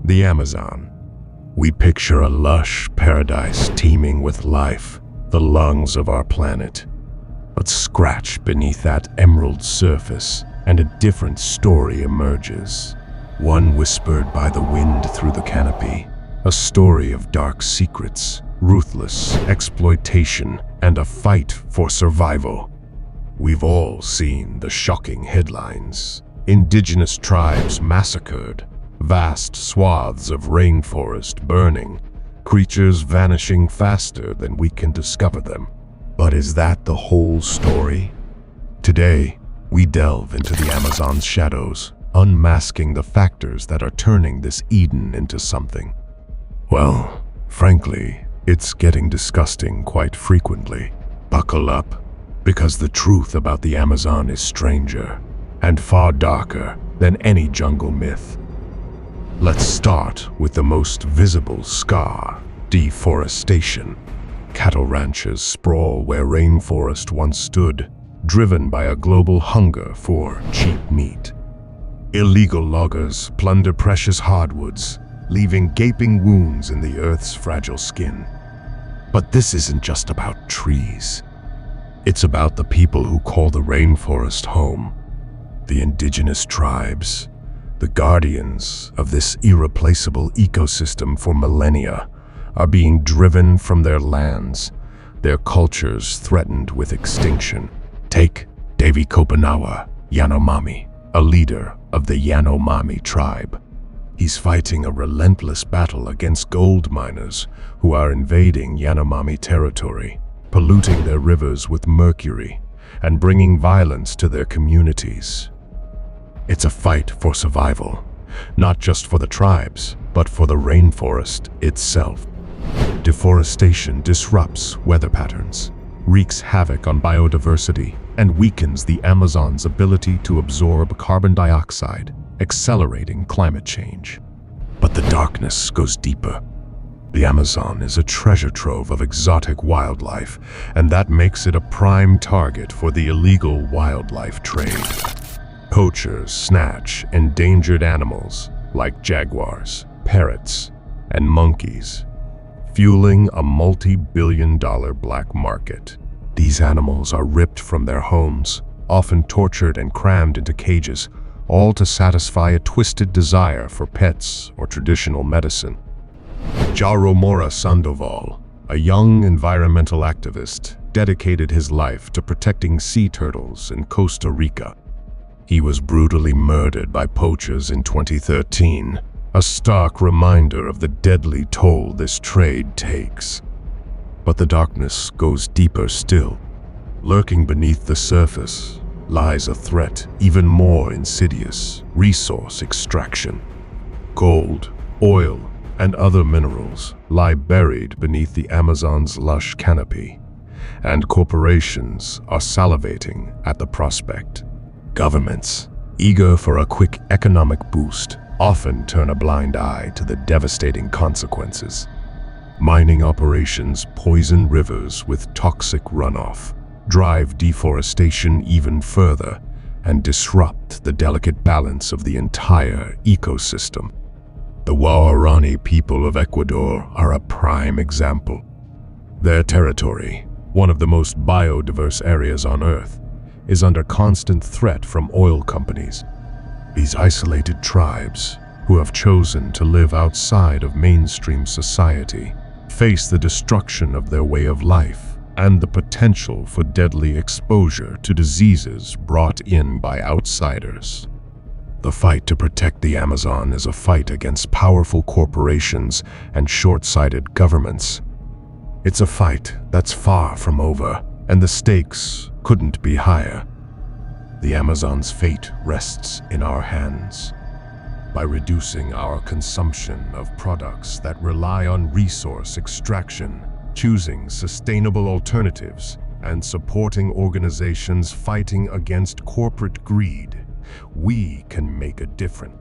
The Amazon. We picture a lush paradise teeming with life, the lungs of our planet. But scratch beneath that emerald surface, and a different story emerges. One whispered by the wind through the canopy. A story of dark secrets, ruthless exploitation, and a fight for survival. We've all seen the shocking headlines. Indigenous tribes massacred, vast swaths of rainforest burning, creatures vanishing faster than we can discover them. But is that the whole story? Today, we delve into the Amazon's shadows, unmasking the factors that are turning this Eden into something. Well, frankly, it's getting disgusting quite frequently. Buckle up, because the truth about the Amazon is stranger and far darker than any jungle myth. Let's start with the most visible scar: deforestation. Cattle ranches sprawl where rainforest once stood, driven by a global hunger for cheap meat. Illegal loggers plunder precious hardwoods, leaving gaping wounds in the earth's fragile skin. But this isn't just about trees. It's about the people who call the rainforest home. The indigenous tribes, the guardians of this irreplaceable ecosystem for millennia, are being driven from their lands, their cultures threatened with extinction. Take Davy Kopanawa Yanomami, a leader of the Yanomami tribe. He's fighting a relentless battle against gold miners who are invading Yanomami territory, polluting their rivers with mercury, and bringing violence to their communities. It's a fight for survival, not just for the tribes, but for the rainforest itself. Deforestation disrupts weather patterns, wreaks havoc on biodiversity, and weakens the Amazon's ability to absorb carbon dioxide, accelerating climate change. But the darkness goes deeper. The Amazon is a treasure trove of exotic wildlife, and that makes it a prime target for the illegal wildlife trade. Poachers snatch endangered animals like jaguars, parrots, and monkeys, fueling a multi-billion-dollar black market. These animals are ripped from their homes, often tortured and crammed into cages, all to satisfy a twisted desire for pets or traditional medicine. Jaromora Sandoval, a young environmental activist, dedicated his life to protecting sea turtles in Costa Rica. He was brutally murdered by poachers in 2013, a stark reminder of the deadly toll this trade takes. But the darkness goes deeper still. Lurking beneath the surface lies a threat even more insidious: resource extraction. Gold, oil, and other minerals lie buried beneath the Amazon's lush canopy, and corporations are salivating at the prospect. Governments, eager for a quick economic boost, often turn a blind eye to the devastating consequences. Mining operations poison rivers with toxic runoff, drive deforestation even further, and disrupt the delicate balance of the entire ecosystem. The Waorani people of Ecuador are a prime example. Their territory, one of the most biodiverse areas on Earth, is under constant threat from oil companies. These isolated tribes, who have chosen to live outside of mainstream society, face the destruction of their way of life and the potential for deadly exposure to diseases brought in by outsiders. The fight to protect the Amazon is a fight against powerful corporations and short-sighted governments. It's a fight that's far from over, and the stakes couldn't be higher. The Amazon's fate rests in our hands. By reducing our consumption of products that rely on resource extraction, choosing sustainable alternatives, and supporting organizations fighting against corporate greed, we can make a difference.